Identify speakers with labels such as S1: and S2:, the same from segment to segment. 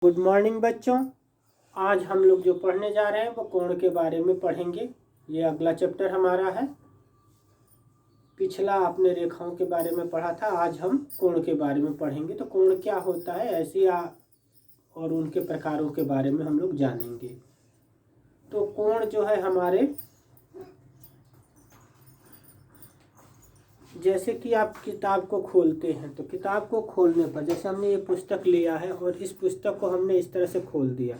S1: Good morning बच्चों। आज हम लोग जो पढ़ने जा रहे हैं वो कोण के बारे में पढ़ेंगे। ये अगला चैप्टर हमारा है। पिछला आपने रेखाओं के बारे में पढ़ा था, आज हम कोण के बारे में पढ़ेंगे। तो कोण क्या होता है ऐसी और उनके प्रकारों के बारे में हम लोग जानेंगे। तो कोण जो है हमारे, जैसे कि आप किताब को खोलते हैं तो किताब को खोलने पर जैसे हमने ये पुस्तक लिया है और इस पुस्तक को हमने इस तरह से खोल दिया,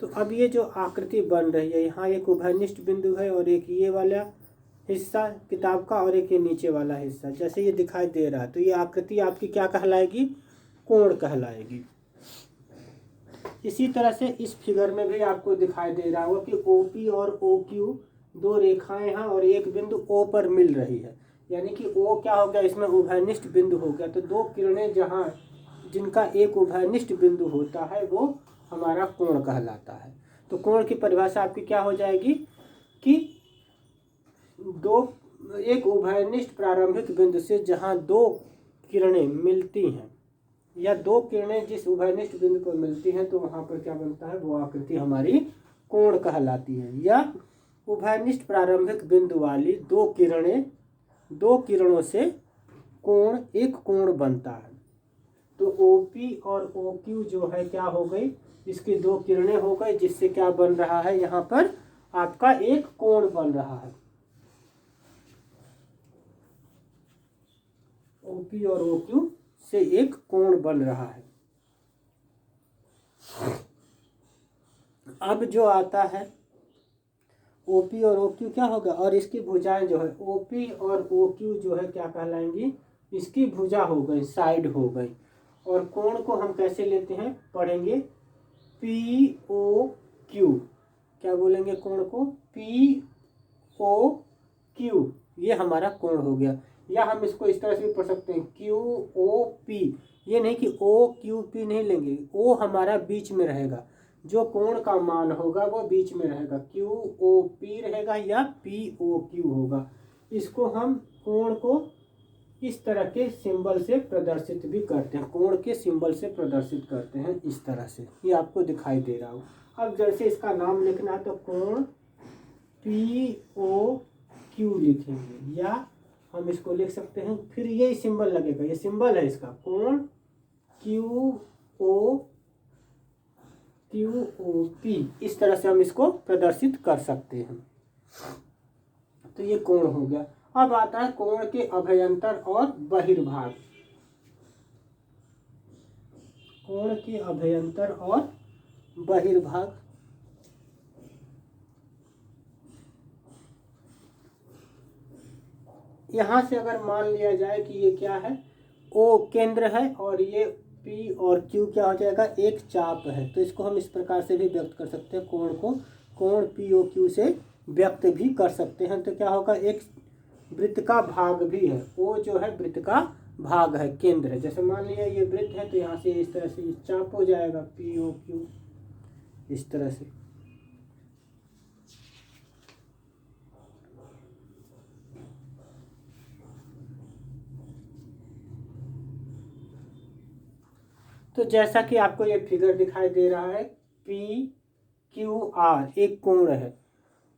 S1: तो अब ये जो आकृति बन रही है, यहाँ एक उभयनिष्ठ बिंदु है और एक ये वाला हिस्सा किताब का और एक ये नीचे वाला हिस्सा, जैसे ये दिखाई दे रहा है, तो ये आकृति आपकी क्या कहलाएगी? कोण कहलाएगी। इसी तरह से इस फिगर में भी आपको दिखाई दे रहा होगा कि OP और OQ दो रेखाएं हैं और एक बिंदु O पर मिल रही है, यानी कि O क्या हो गया? इसमें उभयनिष्ठ बिंदु हो गया। तो दो किरणें जहाँ जिनका एक उभयनिष्ठ बिंदु होता है वो हमारा कोण कहलाता है। तो कोण की परिभाषा आपकी क्या हो जाएगी कि एक उभयनिष्ठ प्रारंभिक बिंदु से जहाँ दो किरणें मिलती हैं या दो किरणें जिस उभयनिष्ठ बिंदु पर मिलती हैं तो वहाँ पर क्या बनता है? वो आकृति हमारी कोण कहलाती है। या उभयनिष्ठ प्रारंभिक बिंदु वाली दो किरणों से एक कोण बनता है। तो OP और OQ जो है क्या हो गई? इसकी दो किरणें हो गई, जिससे क्या बन रहा है? यहाँ पर आपका एक कोण बन रहा है। OP और OQ से एक कोण बन रहा है। अब जो आता है OP और OQ क्या होगा? और इसकी भुजाएं जो है OP और OQ जो है क्या कहलाएंगी? इसकी भुजा हो गई, साइड हो गई। और कोण को हम कैसे लेते हैं पढ़ेंगे? POQ। क्या बोलेंगे कोण को? POQ। ये हमारा कोण हो गया। या हम इसको इस तरह से भी पढ़ सकते हैं QOP। ये नहीं कि OQP नहीं लेंगे, O हमारा बीच में रहेगा, जो कोण का मान होगा वो बीच में रहेगा, QOP रहेगा या POQ होगा। इसको हम कोण को इस तरह के सिंबल से प्रदर्शित भी करते हैं, कोण के सिंबल से प्रदर्शित करते हैं इस तरह से। ये आपको दिखाई दे रहा हो। अब जैसे इसका नाम लिखना है तो कोण POQ लिखेंगे, या हम इसको लिख सकते हैं, फिर ये सिंबल लगेगा, ये सिंबल है इसका, कोण QOP। इस तरह से हम इसको प्रदर्शित कर सकते हैं। तो ये कोण हो गया। अब आता है कोण के अभ्यंतर और बहिर्भाग। कोण के अभ्यंतर और बहिर्भाग, यहाँ से अगर मान लिया जाए कि ये क्या है? O केंद्र है और ये P और Q क्या हो जाएगा? एक चाप है। तो इसको हम इस प्रकार से भी व्यक्त कर सकते हैं, कोण को कोण POQ से व्यक्त भी कर सकते हैं। तो क्या होगा? एक वृत्त का भाग भी है, O जो है वृत्त का भाग है, केंद्र है। जैसे मान लिया ये वृत्त है तो यहाँ से इस तरह से चाप हो जाएगा POQ, इस तरह से। तो जैसा कि आपको ये फिगर दिखाई दे रहा है, PQR एक कोण है।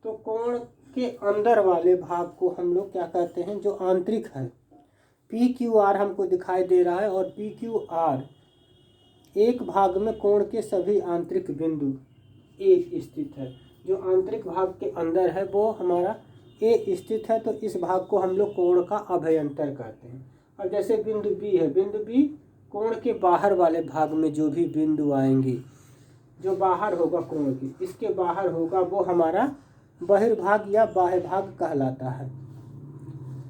S1: तो कोण के अंदर वाले भाग को हम लोग क्या कहते हैं? जो आंतरिक है। PQR हमको दिखाई दे रहा है और PQR एक भाग में कोण के सभी आंतरिक बिंदु A स्थित है। जो आंतरिक भाग के अंदर है वो हमारा A स्थित है, तो इस भाग को हम लोग कोण का अभ्यंतर कहते हैं। और जैसे बिंदु B है, बिंदु B कोण के बाहर वाले भाग में जो भी बिंदु आएंगे, जो बाहर होगा कोण की, इसके बाहर होगा, वो हमारा बहिर्भाग या बाह्य भाग कहलाता है।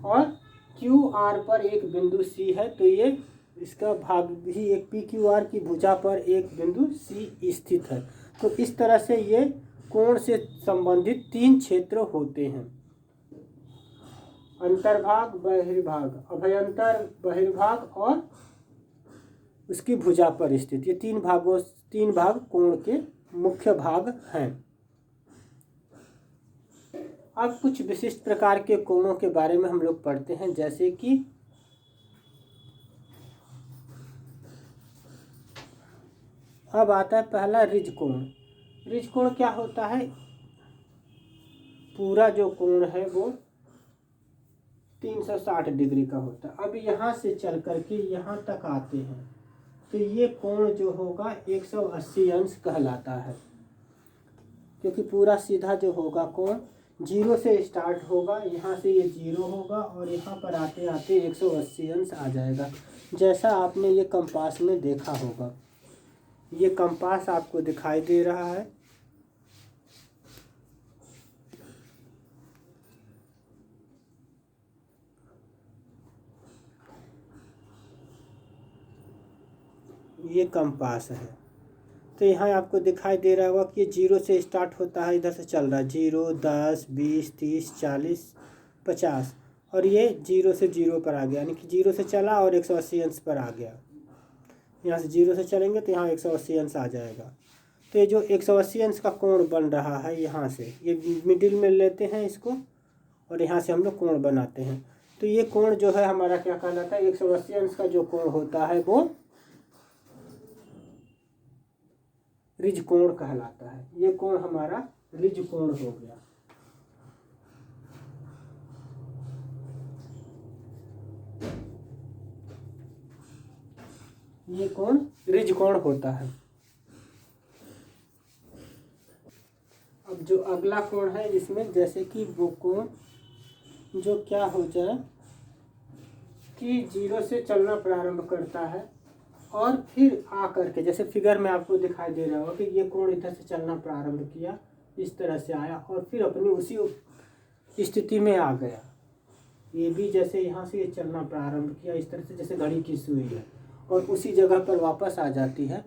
S1: और QR पर एक बिंदु C है, तो ये इसका भाग भी एक PQR की भुजा पर एक बिंदु C स्थित है। तो इस तरह से ये कोण से संबंधित तीन क्षेत्र होते हैं: अंतर्भाग, बहिर्भाग, अभ्यंतर, बहिर्भाग और उसकी भुजा पर स्थित। ये तीन भाग कोण के मुख्य भाग हैं। अब कुछ विशिष्ट प्रकार के कोणों के बारे में हम लोग पढ़ते हैं, जैसे कि अब आता है पहला रिज कोण। रिज कोण क्या होता है? पूरा जो कोण है वो 360 डिग्री का होता है। अब यहाँ से चल करके यहाँ तक आते हैं तो ये कोण जो होगा 180 अंश कहलाता है, क्योंकि पूरा सीधा जो होगा कोण 0 से स्टार्ट होगा, यहाँ से ये 0 होगा और यहाँ पर आते आते 180 अंश आ जाएगा। जैसा आपने ये कंपास में देखा होगा, ये कंपास आपको दिखाई दे रहा है। ये कंपास है, तो यहाँ आपको दिखाई दे रहा होगा कि ये 0 से स्टार्ट होता है, इधर से चल रहा है 0, 10, 20, 30, 40, 50 और ये 0 से 0 पर आ गया, यानी कि 0 से चला और 180 अंश पर आ गया। यहाँ से 0 से चलेंगे तो यहाँ 180 अंश आ जाएगा। तो ये जो 180 अंश का कोण बन रहा है, यहाँ से ये मिडिल में लेते हैं इसको और यहाँ से हम लोग कोण बनाते हैं। तो ये कोण जो है हमारा क्या कहलाता है? 180 अंश का जो कोण होता है वो रिज कोण कहलाता है। ये कोण हमारा रिज कोण हो गया। ये कोण रिज कोण होता है। अब जो अगला कोण है इसमें जैसे कि वो कोण जो क्या हो जाए कि 0 से चलना प्रारंभ करता है और फिर आ करके जैसे फिगर में आपको दिखाई दे रहा होगा कि ये कोण इधर से चलना प्रारंभ किया, इस तरह से आया और फिर अपनी उसी स्थिति में आ गया। ये भी जैसे यहाँ से ये चलना प्रारंभ किया इस तरह से, जैसे घड़ी की सुई है और उसी जगह पर वापस आ जाती है।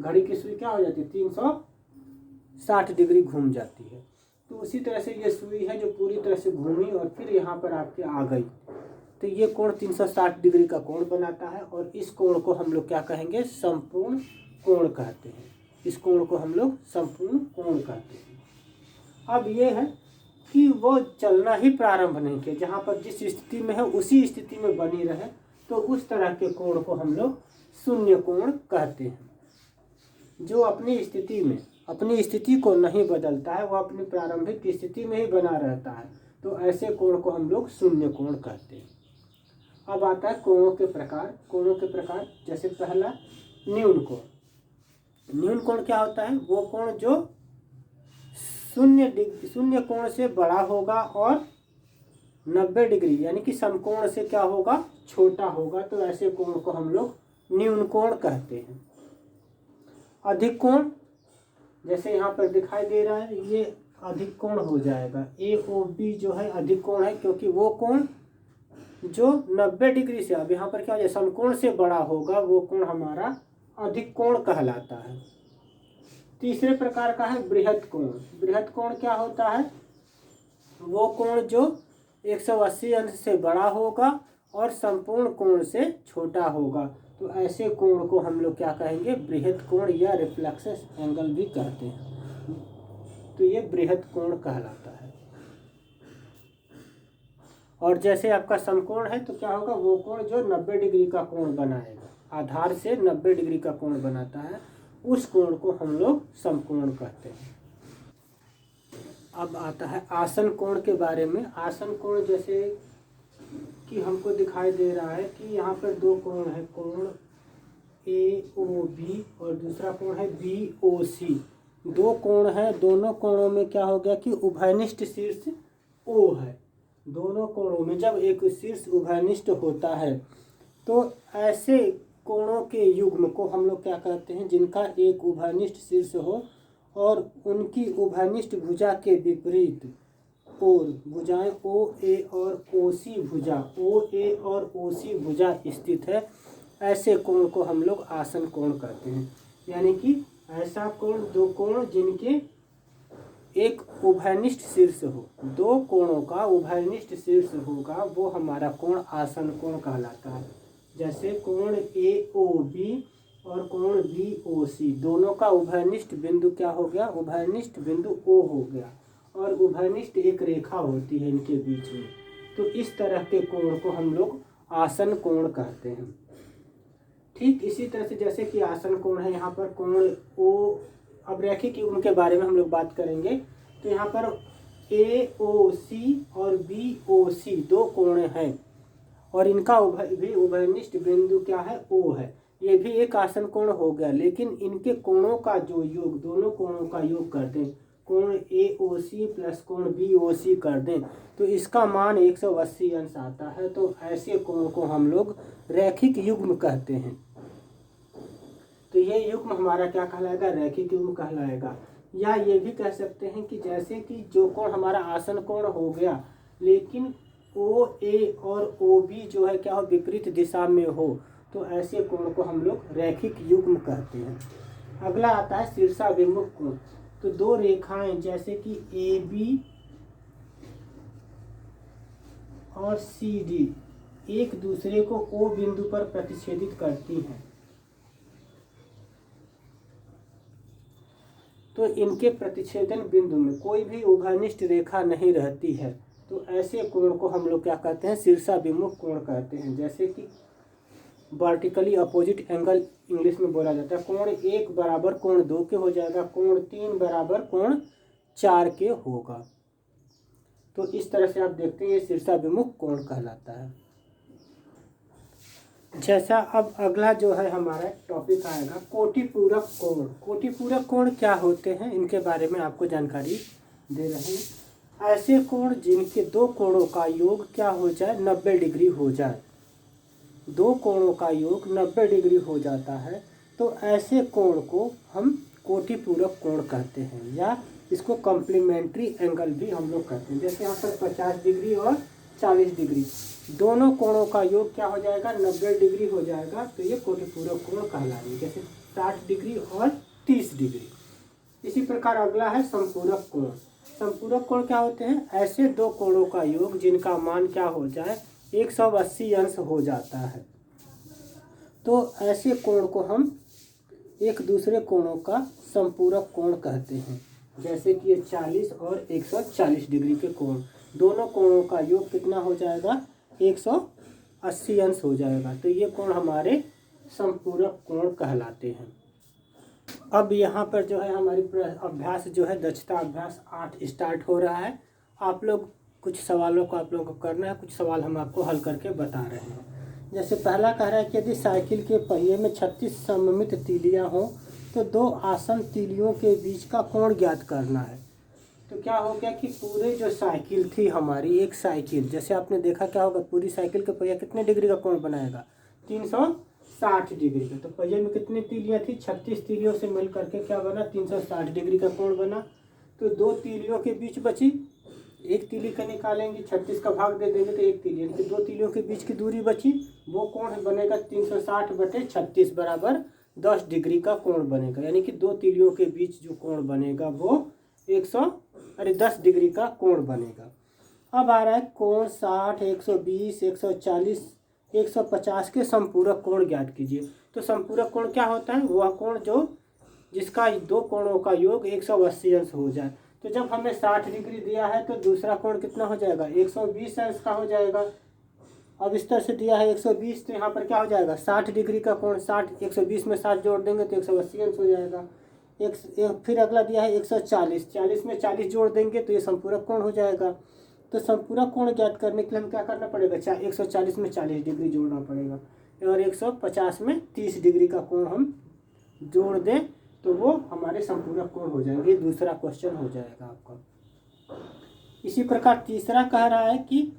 S1: घड़ी की सुई क्या हो जाती है? 360 डिग्री घूम जाती है। तो उसी तरह से ये सुई है जो पूरी तरह से घूमी और फिर यहाँ पर आपके आ गई, तो ये कोण 360 डिग्री का कोण बनाता है और इस कोण को हम लोग क्या कहेंगे? संपूर्ण कोण कहते हैं। इस कोण को हम लोग संपूर्ण कोण कहते हैं। अब ये है कि वो चलना ही प्रारंभ नहीं किया, जहाँ पर जिस स्थिति में है उसी स्थिति में बनी रहे, तो उस तरह के कोण को हम लोग शून्य कोण कहते हैं। जो अपनी स्थिति को नहीं बदलता है, वो अपनी प्रारंभिक स्थिति में ही बना रहता है, तो ऐसे कोण को हम लोग शून्य कोण कहते हैं। अब आता है कोणों के प्रकार। कोणों के प्रकार जैसे पहला न्यून कोण। न्यून कोण क्या होता है? वो कोण जो शून्य कोण से बड़ा होगा और 90 डिग्री यानी कि समकोण से क्या होगा? छोटा होगा, तो ऐसे कोण को हम लोग न्यून कोण कहते हैं। अधिक कोण जैसे यहाँ पर दिखाई दे रहा है, ये अधिक कोण हो जाएगा। AOB जो है अधिक कोण है, क्योंकि वो कोण जो 90 डिग्री से, अब यहाँ पर क्या हो जाए, समकोण से बड़ा होगा, वो कोण हमारा अधिक कोण कहलाता है। तीसरे प्रकार का है बृहत कोण। बृहत कोण क्या होता है? वो कोण जो 180 अंश से बड़ा होगा और संपूर्ण कोण से छोटा होगा, तो ऐसे कोण को हम लोग क्या कहेंगे? बृहत कोण या रिफ्लेक्स एंगल भी कहते हैं। तो ये बृहत कोण कहलाता है। और जैसे आपका समकोण है तो क्या होगा? वो कोण जो 90 डिग्री का कोण बनाएगा, आधार से 90 डिग्री का कोण बनाता है, उस कोण को हम लोग समकोण कहते हैं। अब आता है आसन कोण के बारे में। आसन कोण जैसे कि हमको दिखाई दे रहा है कि यहाँ पर दो कोण है, कोण AOB और दूसरा कोण है BOC। दो कोण है, दोनों कोणों में क्या हो गया कि उभयनिष्ठ शीर्ष O है। दोनों कोणों में जब एक शीर्ष उभयनिष्ठ होता है तो ऐसे कोणों के युग्म को हम लोग क्या कहते हैं? जिनका एक उभयनिष्ठ शीर्ष हो और उनकी उभयनिष्ठ भुजा के विपरीत और भुजाएं OA और OC भुजा, OA और OC भुजा स्थित है, ऐसे कोण को हम लोग आसन कोण कहते हैं। यानी कि ऐसा कोण, दो कोण जिनके एक उभयनिष्ठ शीर्ष हो, दो कोणों का उभयनिष्ठ शीर्ष होगा, वो हमारा कोण आसन कोण कहलाता है। जैसे कोण AOB और कोण BOC, दोनों का उभयनिष्ठ बिंदु क्या हो गया? उभयनिष्ठ बिंदु O हो गया और उभयनिष्ठ एक रेखा होती है इनके बीच में, तो इस तरह के कोण को हम लोग आसन कोण कहते हैं। ठीक इसी तरह से जैसे कि आसन कोण है, यहाँ पर कोण ओ, अब रैखिक युग्म के बारे में हम लोग बात करेंगे। तो यहाँ पर AOC और BOC दो कोण हैं और इनका उभयनिष्ठ बिंदु क्या है, O है। ये भी एक आसन कोण हो गया, लेकिन इनके कोणों का जो योग, दोनों कोणों का योग कर दें, कोण AOC प्लस कोण BOC कर दें तो इसका मान 180 अंश आता है। तो ऐसे कोण को हम लोग रैखिक युग्म कहते हैं। तो ये युग्म हमारा क्या कहलाएगा, रैखिक युग्म कहलाएगा। या ये भी कह सकते हैं कि जैसे कि जो कोण हमारा आसन कोण हो गया, लेकिन OA और OB जो है क्या हो, विपरीत दिशा में हो, तो ऐसे कोण को हम लोग रैखिक युग्म कहते हैं। अगला आता है शीर्षाभिमुख कोण। तो दो रेखाएं जैसे कि AB और CD एक दूसरे को O बिंदु पर प्रतिच्छेदित करती हैं, तो इनके प्रतिच्छेदन बिंदु में कोई भी उभयनिष्ठ रेखा नहीं रहती है, तो ऐसे कोण को हम लोग क्या कहते हैं, शीर्षाभिमुख कोण कहते हैं। जैसे कि वर्टिकली अपोजिट एंगल इंग्लिश में बोला जाता है। कोण 1 बराबर कोण 2 के हो जाएगा, कोण 3 बराबर कोण 4 के होगा। तो इस तरह से आप देखते हैं ये शीर्षाभिमुख कोण कहलाता है। जैसा अब अगला जो है हमारा टॉपिक आएगा कोटिपूरक कोण। कोटिपूरक कोण क्या होते हैं, इनके बारे में आपको जानकारी दे रहे हैं। ऐसे कोण जिनके दो कोणों का योग क्या हो जाए, 90 डिग्री हो जाए। दो कोणों का योग 90 डिग्री हो जाता है, तो ऐसे कोण को हम कोटिपूरक कोण कहते हैं, या इसको कॉम्प्लीमेंट्री एंगल भी हम लोग कहते हैं। जैसे यहाँ पर 50 डिग्री और 40 डिग्री दोनों कोणों का योग क्या हो जाएगा, 90 डिग्री हो जाएगा, तो ये कोटिपूरक कोण कहलाएंगे। जैसे 60 डिग्री और 30 डिग्री। इसी प्रकार अगला है संपूरक कोण। संपूरक कोण क्या होते हैं, ऐसे दो कोणों का योग जिनका मान क्या हो जाए, 180 अंश हो जाता है, तो ऐसे कोण को हम एक दूसरे कोणों का संपूरक कोण कहते हैं। जैसे कि ये 40 और 140 डिग्री के कोण, दोनों कोणों का योग कितना हो जाएगा, 180 अंश हो जाएगा, तो ये कोण हमारे संपूरक कोण कहलाते हैं। अब यहाँ पर जो है हमारी अभ्यास जो है दक्षता अभ्यास 8 स्टार्ट हो रहा है। आप लोग कुछ सवालों को आप लोगों को करना है, कुछ सवाल हम आपको हल करके बता रहे हैं। जैसे पहला कह रहा है कि यदि साइकिल के पहिए में 36 सममित तीलियां हों तो दो आसन तीलियों के बीच का कोण ज्ञात करना है। तो क्या हो गया कि पूरे जो साइकिल थी हमारी, एक साइकिल जैसे आपने देखा क्या होगा, पूरी साइकिल के पहिया कितने डिग्री का कोण बनाएगा, 360 डिग्री का। तो पहिए में कितनी तीलियां थी, 36 तीलियों से मिल करके क्या बना, 360 डिग्री का कोण बना। तो दो तीलियों के बीच बची, एक तीली का निकालेंगे, 36 का भाग दे देंगे तो एक तीली, यानी कि दो तीलियों के बीच की दूरी बची, वो कोण बनेगा 360/36 बराबर 10 डिग्री का कोण बनेगा। यानी कि दो तीलियों के बीच जो कोण बनेगा वो 10 डिग्री का कोण बनेगा। अब आ रहा है कोण 60, 120, 140, 150 के संपूरक कोण ज्ञात कीजिए। तो संपूरक कोण क्या होता है, वह कोण जो जिसका दो कोणों का योग 180 अंश हो जाए। तो जब हमें 60 डिग्री दिया है तो दूसरा कोण कितना हो जाएगा, 120 अंश का हो जाएगा। अब इस तरह से दिया है 120, तो यहाँ पर क्या हो जाएगा, 60 डिग्री का कोण, 60 120 में 60 जोड़ देंगे तो 180 अंश हो जाएगा। फिर अगला दिया है 140, 40 में 40 जोड़ देंगे तो ये संपूरक कोण हो जाएगा। तो संपूरक कोण ज्ञात करने के लिए हम क्या करना पड़ेगा, 140 में 40 डिग्री जोड़ना पड़ेगा, और 150 में 30 डिग्री का कोण हम जोड़ दें तो वो हमारे संपूरक कोण हो जाएंगे। दूसरा क्वेश्चन हो जाएगा आपका। इसी प्रकार तीसरा कह रहा है कि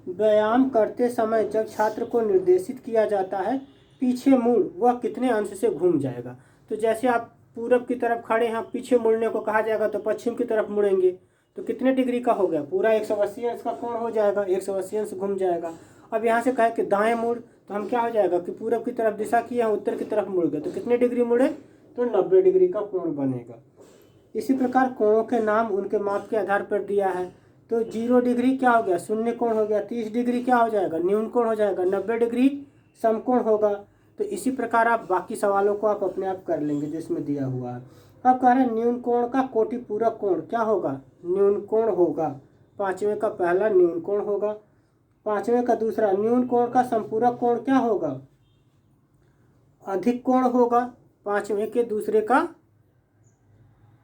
S1: व्यायाम करते समय जब छात्र को निर्देशित किया जाता है पीछे मुड़, वह कितने अंश से घूम जाएगा। तो जैसे आप पूरब की तरफ खड़े हैं, पीछे मुड़ने को कहा जाएगा तो पश्चिम की तरफ मुड़ेंगे, तो कितने डिग्री का हो गया, पूरा 180 अंश का कोण हो जाएगा, 180 अंश घूम जाएगा। अब यहाँ से कहे कि दाएं मुड़, तो हम क्या हो जाएगा कि पूरब की तरफ दिशा किए हैं, उत्तर की तरफ मुड़ गए, तो कितने डिग्री मुड़े, तो 90 डिग्री का कोण बनेगा। इसी प्रकार कोणों के नाम उनके माप के आधार पर दिया है। तो 0 डिग्री क्या हो गया, शून्य कोण हो गया। 30 डिग्री क्या हो जाएगा, न्यून कोण हो जाएगा। 90 डिग्री समकोण होगा। तो इसी प्रकार आप बाकी सवालों को आप अपने आप कर लेंगे जिसमें दिया हुआ है। अब कह रहे हैं न्यून कोण का कोटिपूरक कोण क्या होगा, न्यून कोण होगा। पांचवें का पहला न्यून कोण होगा, पांचवें का दूसरा। न्यून कोण का संपूरक कोण क्या होगा, अधिक कोण होगा, 5 में के दूसरे का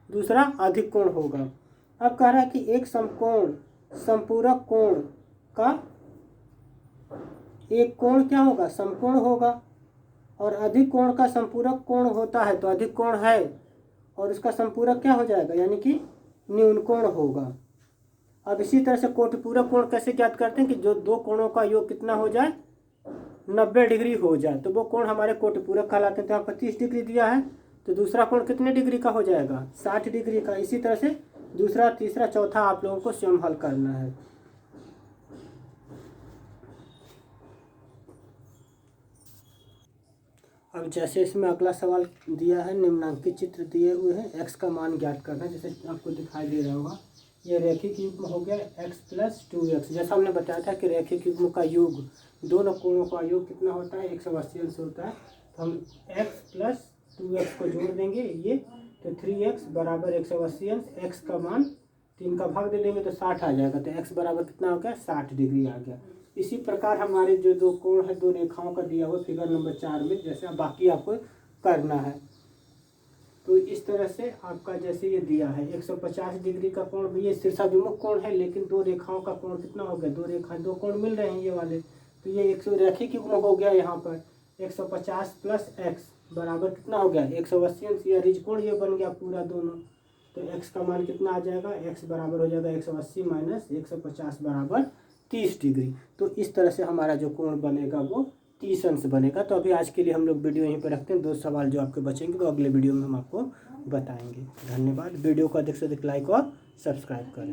S1: दूसरा अधिक कोण होगा। अब कह रहा है कि एक समकोण संपूरक कोण का एक कोण क्या होगा, समकोण होगा, और अधिक कोण का संपूरक कोण होता है तो अधिक कोण है और उसका संपूरक क्या हो जाएगा, यानी कि न्यून कोण होगा। अब इसी तरह से कोटिपूरक कोण कैसे ज्ञात करते हैं कि जो दो कोणों का योग कितना हो जाए, 90 डिग्री हो जाए, तो वो कोण हमारे कोटिपूरक कहलाते हैं। तो यहाँ 25 डिग्री दिया है तो दूसरा कोण कितने डिग्री का हो जाएगा, 60 डिग्री का। इसी तरह से दूसरा, तीसरा, चौथा आप लोगों को स्वयं हल करना है। अब जैसे इसमें अगला सवाल दिया है, निम्नांकित चित्र दिए हुए हैं, x का मान ज्ञात करना है। जैसे आपको दिखाई दे रहा होगा, ये रेखिक युग्म हो गया x + 2x। जैसा हमने बताया था कि रेखिक युग्म का योग, दोनों कोणों का योग कितना होता है, 180 अंश होता है। तो हम x + 2x को जोड़ देंगे ये, तो 3x बराबर 180 अंश, x का मान 3 का भाग दे देंगे तो 60 आ जाएगा। तो x बराबर कितना हो गया, 60 डिग्री आ गया। इसी प्रकार हमारे जो दो कोण है, दो रेखाओं का दिया हुआ फिगर नंबर 4 में, जैसे बाकी आपको करना है। तो इस तरह से आपका जैसे ये दिया है 150 डिग्री का कोण भी, ये शीर्षाभिमुख कोण है, लेकिन दो रेखाओं का कोण कितना हो गया, दो रेखा, दो कोण मिल रहे हैं ये वाले, तो ये 100 रेखिक युग्म हो गया। यहाँ पर 150 + x बराबर कितना हो गया, 180 अंश, या रिज कोण ये बन गया पूरा दोनों। तो x का मान कितना आ जाएगा, x बराबर हो जाएगा 180 - 150 बराबर 30 डिग्री। तो इस तरह से हमारा जो कोण बनेगा वो 30 अंश बनेगा। तो अभी आज के लिए हम लोग वीडियो यहीं पर रखते हैं। 2 सवाल जो आपके बचेंगे वो अगले वीडियो में हम आपको बताएंगे। धन्यवाद। वीडियो को अधिक से अधिक लाइक और सब्सक्राइब करें।